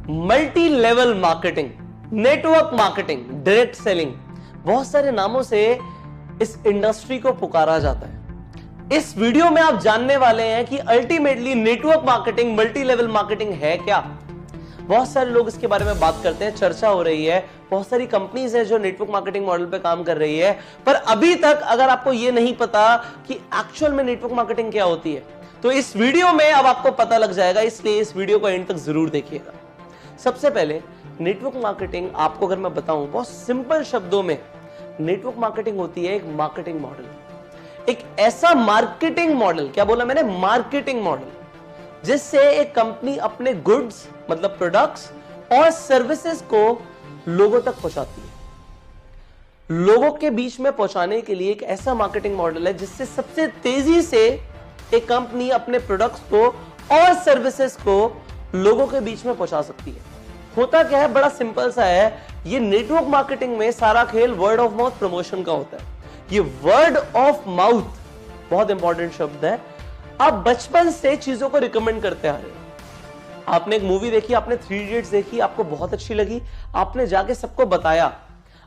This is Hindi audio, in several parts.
Multi level marketing, network marketing, direct selling, बहुत सारे नामों से इस इंडस्ट्री को पुकारा जाता है। इस वीडियो में आप जानने वाले हैं कि ultimately network marketing, multi level marketing है क्या। बहुत सारे लोग इसके बारे में बात करते हैं, चर्चा हो रही है, बहुत सारी कंपनीज है जो नेटवर्क मार्केटिंग मॉडल पे काम कर रही है, पर अभी तक अगर आपको यह नहीं पता कि एक्चुअल में नेटवर्क मार्केटिंग क्या होती है, तो इस वीडियो में अब आपको पता लग जाएगा, इसलिए इस वीडियो को एंड तक जरूर देखिएगा। सबसे पहले नेटवर्क मार्केटिंग आपको अगर मैं बताऊं बहुत सिंपल शब्दों में, नेटवर्क मार्केटिंग होती है एक मार्केटिंग मॉडल, एक ऐसा मार्केटिंग मॉडल, क्या बोला मैंने, मार्केटिंग मॉडल, जिससे एक कंपनी अपने गुड्स मतलब प्रोडक्ट्स और सर्विसेज को लोगों तक पहुंचाती है। लोगों के बीच में पहुंचाने के लिए एक ऐसा मार्केटिंग मॉडल है जिससे सबसे तेजी से एक कंपनी अपने प्रोडक्ट्स को और सर्विसेज को लोगों के बीच में पहुंचा सकती है। होता क्या है, बड़ा सिंपल सा है, ये नेटवर्क मार्केटिंग में सारा खेल वर्ड ऑफ माउथ प्रमोशन का होता है। ये वर्ड ऑफ माउथ बहुत इंपॉर्टेंट शब्द है। आप बचपन से चीजों को रिकमेंड करते आ रहे हो। आपने एक मूवी देखी, आपने 3 इडियट्स देखी, आपको बहुत अच्छी लगी, आपने जाके सबको बताया,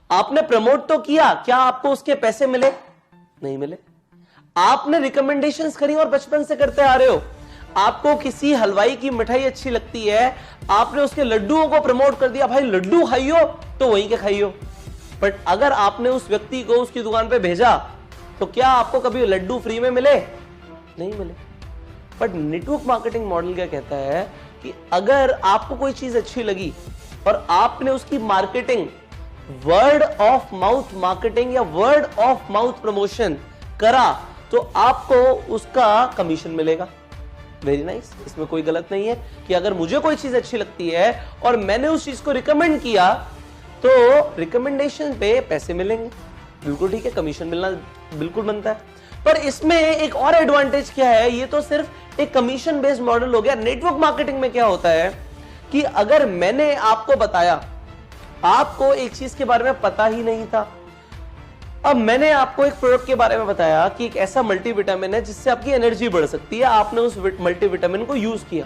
आपने प्रमोट तो किया, क्या आपको उसके पैसे मिले? नहीं मिले। आपने रिकमेंडेशंस करी और बचपन से करते आ रहे हो। आपको किसी हलवाई की मिठाई अच्छी लगती है, आपने उसके लड्डुओं को प्रमोट कर दिया, भाई लड्डू खाइयो, तो वहीं के खाइयो। बट अगर आपने उस व्यक्ति को उसकी दुकान पे भेजा तो क्या आपको कभी लड्डू फ्री में मिले? नहीं मिले। बट नेटवर्क मार्केटिंग मॉडल क्या कहता है कि अगर आपको कोई चीज अच्छी लगी और आपने उसकी marketing, word of mouth marketing या वर्ड ऑफ माउथ प्रमोशन करा, तो आपको उसका कमीशन मिलेगा। Very nice. इसमें कोई गलत नहीं है कि अगर मुझे कोई चीज अच्छी लगती है और मैंने उस चीज को रिकमेंड किया तो रिकमेंडेशन पे पैसे मिलेंगे, बिल्कुल ठीक है, कमीशन मिलना बिल्कुल बनता है। पर इसमें एक और एडवांटेज क्या है, ये तो सिर्फ एक कमीशन बेस्ड मॉडल हो गया। नेटवर्क मार्केटिंग में क्या होता है कि अगर मैंने आपको बताया, आपको एक चीज के बारे में पता ही नहीं था, अब मैंने आपको एक प्रोडक्ट के बारे में बताया कि एक ऐसा मल्टीविटामिन है जिससे आपकी एनर्जी बढ़ सकती है, आपने उस मल्टीविटामिन को यूज किया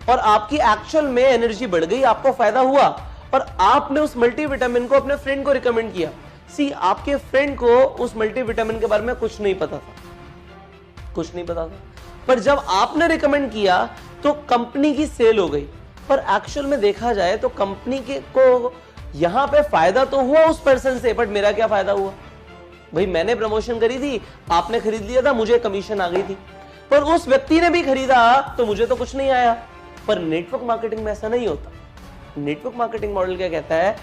और आपकी एक्चुअल में एनर्जी बढ़ गई, आपको फायदा हुआ, और आपने उस मल्टीविटामिन को अपने फ्रेंड को रिकमेंड किया। सी, आपके फ्रेंड को उस मल्टीविटामिन के बारे में कुछ नहीं पता था, पर जब आपने रिकमेंड किया तो कंपनी की सेल हो गई। पर एक्चुअल में देखा जाए तो कंपनी के को यहां पे फायदा तो हुआ उस पर्सन से, बट मेरा क्या फायदा हुआ? भाई मैंने प्रमोशन करी थी, आपने खरीद लिया था, मुझे कमीशन आ गई थी, पर उस व्यक्ति ने भी खरीदा तो मुझे तो कुछ नहीं आया। पर नेटवर्क मार्केटिंग में ऐसा नहीं होता। नेटवर्क मार्केटिंग मॉडल क्या कहता है,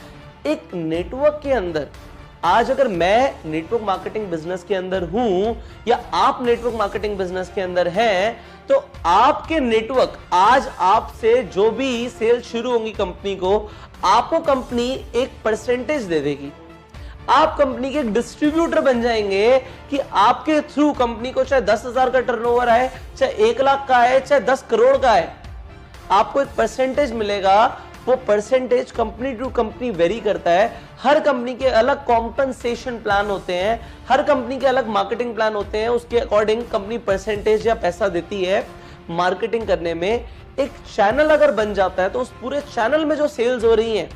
एक नेटवर्क के अंदर, आज अगर मैं नेटवर्क मार्केटिंग बिजनेस के अंदर हूं या आप नेटवर्क मार्केटिंग बिजनेस के अंदर हैं, तो आपके नेटवर्क, आज आपसे जो भी सेल शुरू होंगी कंपनी को, आपको कंपनी एक परसेंटेज दे देगी। आप कंपनी के एक डिस्ट्रीब्यूटर बन जाएंगे कि आपके थ्रू कंपनी को चाहे 10,000 का टर्नओवर आए, चाहे 1 लाख का आए, चाहे 10 करोड़ का आए, आपको एक परसेंटेज मिलेगा। वो percentage company to company vary करता है। हर कंपनी के अलग कॉम्पनसेशन प्लान होते हैं, हर कंपनी के अलग मार्केटिंग प्लान होते हैं, उसके अकॉर्डिंग कंपनी परसेंटेज या पैसा देती है मार्केटिंग करने में। एक चैनल अगर बन जाता है तो उस पूरे चैनल में जो सेल्स हो रही हैं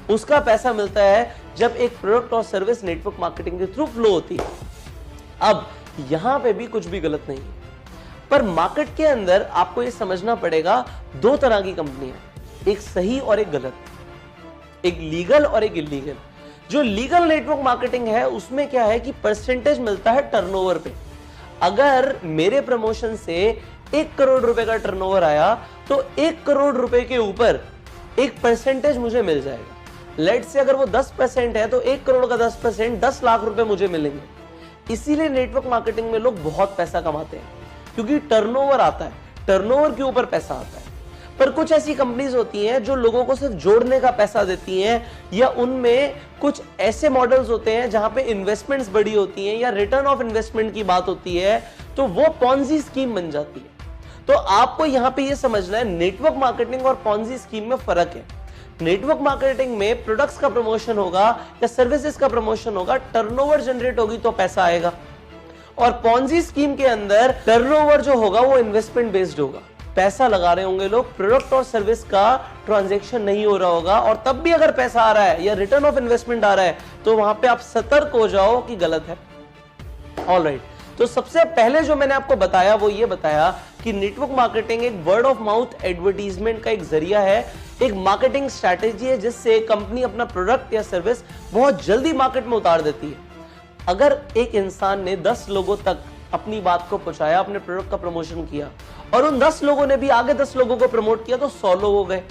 उसका पैसा मिलता है जब एक प्रोडक्ट और सर्विस नेटवर्क मार्केटिंग के थ्रू फ्लो होती है। अब यहां पे भी कुछ भी गलत नहीं है, पर मार्केट के अंदर आपको यह समझना पड़ेगा, 2 तरह की कंपनियां, एक सही और एक गलत, एक लीगल और एक इलीगल। जो लीगल नेटवर्क मार्केटिंग है उसमें क्या है कि परसेंटेज मिलता है टर्नओवर पे। अगर मेरे प्रमोशन से 1 करोड़ रुपए का टर्नओवर आया तो 1 करोड़ रुपए के ऊपर एक परसेंटेज मुझे मिल जाएगा। लेट से अगर वो 10% है तो 1 करोड़ का 10% 10 लाख रुपए मुझे मिलेंगे। इसीलिए नेटवर्क मार्केटिंग में लोग बहुत पैसा कमाते हैं, क्योंकि टर्नओवर आता है, टर्नओवर के ऊपर पैसा आता है। पर कुछ ऐसी कंपनीज होती हैं जो लोगों को सिर्फ जोड़ने का पैसा देती हैं, या उनमें कुछ ऐसे मॉडल्स होते हैं जहां पे इन्वेस्टमेंट्स बड़ी होती हैं या रिटर्न ऑफ इन्वेस्टमेंट की बात होती है, तो वो पॉन्जी स्कीम बन जाती है। तो आपको यहां पे ये समझना है, नेटवर्क मार्केटिंग और पॉन्जी स्कीम में फर्क है। नेटवर्क मार्केटिंग में प्रोडक्ट्स का प्रमोशन होगा या सर्विसेज का प्रमोशन होगा, टर्नओवर जनरेट होगी तो पैसा आएगा। और पॉन्जी स्कीम के अंदर टर्नओवर जो होगा वो इन्वेस्टमेंट बेस्ड होगा। पैसा लगा रहे होंगे लोग, प्रोडक्ट और सर्विस का ट्रांजैक्शन नहीं हो रहा होगा, और तब भी अगर पैसा आ रहा है या रिटर्न ऑफ इन्वेस्टमेंट आ रहा है, तो वहां पे आप सतर्क हो जाओ कि गलत है। ऑलराइट, तो सबसे पहले जो मैंने आपको बताया वो ये बताया कि नेटवर्क मार्केटिंग एक वर्ड ऑफ माउथ एडवर्टीजमेंट का एक जरिया है, एक मार्केटिंग स्ट्रैटेजी है जिससे कंपनी अपना प्रोडक्ट या सर्विस बहुत जल्दी मार्केट में उतार देती है। अगर एक इंसान ने 10 लोगों तक अपनी बात को पहुंचाया, अपने प्रोडक्ट का प्रमोशन किया, और उन 10 लोगों ने भी आगे 10 लोगों को प्रमोट किया, तो 100 लोग हो गए।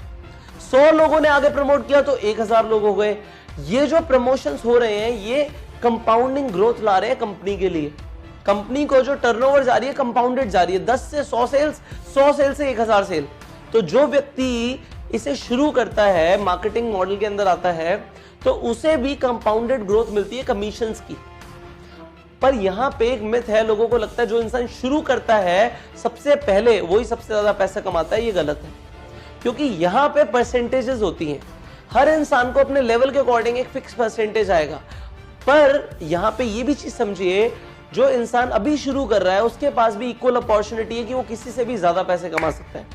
100 लोगों ने आगे प्रमोट किया तो 1000 लोग हो गए। ये जो प्रमोशंस हो रहे हैं ये कंपाउंडिंग ग्रोथ ला रहे हैं कंपनी के लिए। कंपनी को जो टर्नओवर जा रही है कंपाउंडेड जा रही है, 10 से 100 सेल्स, 100 सेल से 1000 सेल। तो जो व्यक्ति इसे शुरू करता है, मार्केटिंग मॉडल के अंदर आता है, तो उसे भी कंपाउंडेड ग्रोथ मिलती है कमीशंस की। पर यहां पे एक मिथ है, लोगों को लगता है जो इंसान शुरू करता है सबसे पहले वही सबसे ज्यादा पैसा कमाता है। ये गलत है, क्योंकि यहां पे परसेंटेजेस होती हैं। हर इंसान को अपने लेवल के अकॉर्डिंग एक फिक्स परसेंटेज आएगा। पर यहां पे ये भी चीज समझिए, जो इंसान अभी शुरू कर रहा है उसके पास भी इक्वल अपॉर्चुनिटी है कि वो किसी से भी ज्यादा पैसे कमा सकता है।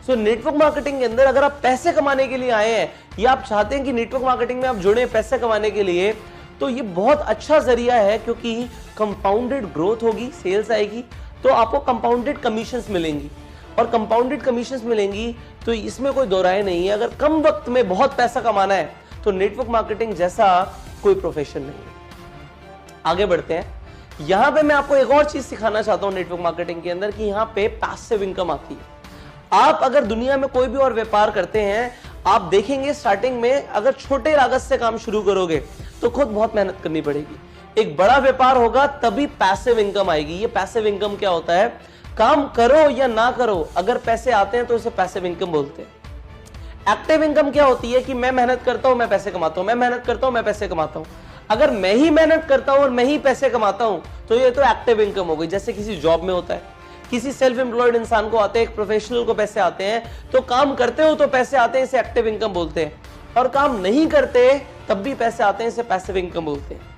सो नेटवर्क मार्केटिंग के अंदर अगर आप पैसे कमाने के लिए आए हैं या आप चाहते हैं कि नेटवर्क मार्केटिंग में आप जुड़े पैसे कमाने के लिए, तो ये बहुत अच्छा जरिया है, क्योंकि कंपाउंडेड ग्रोथ होगी, सेल्स आएगी, तो आपको कंपाउंडेड कमीशंस मिलेंगी, और कंपाउंडेड कमीशंस मिलेंगी तो इसमें कोई दो राय नहीं है। अगर कम वक्त में बहुत पैसा कमाना है तो नेटवर्क मार्केटिंग जैसा कोई प्रोफेशन नहीं है। आगे बढ़ते हैं। यहां पे मैं आपको एक और चीज सिखाना चाहता हूं नेटवर्क मार्केटिंग के अंदर, कि यहां पे पैसिव इनकम आती है। आप अगर दुनिया में कोई भी और व्यापार करते हैं, आप देखेंगे स्टार्टिंग में अगर छोटे लागत से काम शुरू करोगे तो खुद बहुत मेहनत करनी पड़ेगी। एक बड़ा व्यापार होगा तभी पैसिव इनकम आएगी। ये पैसिव इनकम क्या होता है? काम करो या ना करो, अगर पैसे आते हैं तो इसे पैसिव इनकम बोलते हैं। एक्टिव इनकम क्या होती है कि मैं मेहनत करता हूं, मैं पैसे कमाता हूं, मैं मेहनत करता हूं, मैं पैसे कमाता हूं। अगर मैं ही मेहनत करता हूं और मैं ही पैसे कमाता हूं तो ये तो एक्टिव इनकम हो गई। जैसे किसी जॉब में होता है, किसी सेल्फ एम्प्लॉयड इंसान को आते हैं, एक प्रोफेशनल को पैसे आते हैं, तो काम करते हो तो पैसे आते हैं, इसे एक्टिव इनकम बोलते हैं, और काम नहीं करते तब भी पैसे आते हैं, इसे पैसिव इनकम बोलते हैं।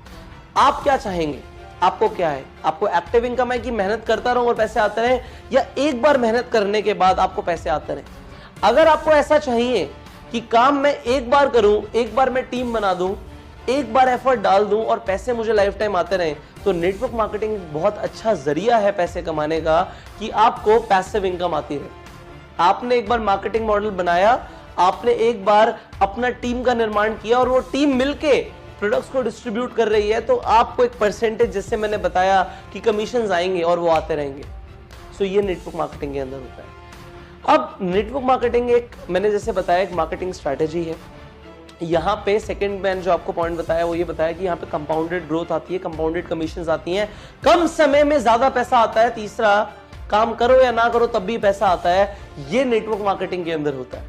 आप क्या चाहेंगे? आपको क्या है? आपको एक्टिव इनकम है कि मेहनत करता रहूं और पैसे आते रहे, या एक बार मेहनत करने के बाद आपको पैसे आते रहे? अगर आपको ऐसा चाहिए कि काम मैं एक बार करूं, एक बार मैं टीम बना दूं, एक बार एफर्ट डाल दूं और पैसे मुझे लाइफ टाइम आते रहे, तो नेटवर्क मार्केटिंग बहुत अच्छा जरिया है पैसे कमाने का, कि आपको पैसिव इनकम आती रहे। आपने एक बार मार्केटिंग मॉडल बनाया, आपने एक बार अपना टीम का निर्माण किया और वो टीम मिलके प्रोडक्ट्स को डिस्ट्रीब्यूट कर रही है, तो आपको एक परसेंटेज, जैसे मैंने बताया कि कमीशंस आएंगे और वो आते रहेंगे। सो ये नेटवर्क मार्केटिंग के अंदर होता है। अब नेटवर्क मार्केटिंग एक, मैंने जैसे बताया, एक मार्केटिंग स्ट्रैटेजी है। यहाँ पे सेकंड मैंने जो आपको पॉइंट बताया वो ये बताया कि यहाँ पे कंपाउंडेड ग्रोथ आती है, कंपाउंडेड कमीशंस आती हैं, कम समय में ज्यादा पैसा आता है। तीसरा, काम करो या ना करो तब भी पैसा आता है। ये नेटवर्क मार्केटिंग के अंदर होता है,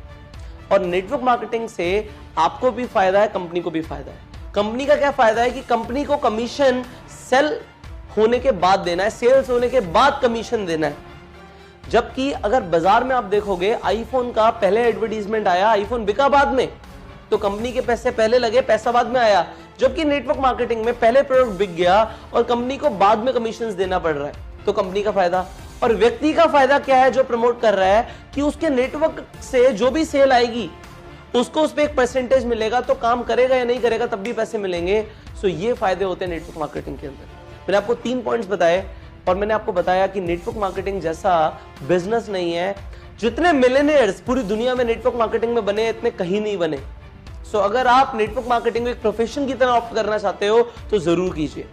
और नेटवर्क मार्केटिंग से आपको भी फायदा है, कंपनी को भी फायदा है। कंपनी का क्या फायदा है कि कंपनी को कमीशन सेल होने के बाद देना है, सेल्स होने के बाद कमीशन देना है। जबकि अगर बाजार में आप देखोगे, आईफोन का पहले एडवर्टीजमेंट आया, आईफोन बिका बाद में, तो कंपनी के पैसे पहले लगे, पैसा बाद में आया। जबकि नेटवर्क मार्केटिंग में पहले प्रोडक्ट बिक गया और कंपनी को बाद में कमीशंस देना पड़ रहा है, तो कंपनी का फायदा। और व्यक्ति का फायदा क्या है जो प्रमोट कर रहा है, कि उसके नेटवर्क से जो भी सेल आएगी उसको उस पर एक परसेंटेज मिलेगा, तो काम करेगा या नहीं करेगा तब भी पैसे मिलेंगे। सो ये फायदे होते हैं नेटवर्क मार्केटिंग के अंदर। मैंने आपको 3 पॉइंट्स बताए, और मैंने आपको बताया कि नेटवर्क मार्केटिंग जैसा बिजनेस नहीं है। जितने मिलियनेयर्स पूरी दुनिया में नेटवर्क मार्केटिंग में बने, इतने कहीं नहीं बने। सो अगर आप नेटवर्क मार्केटिंग को एक प्रोफेशन की तरह ऑप्ट करना चाहते हो तो जरूर कीजिए।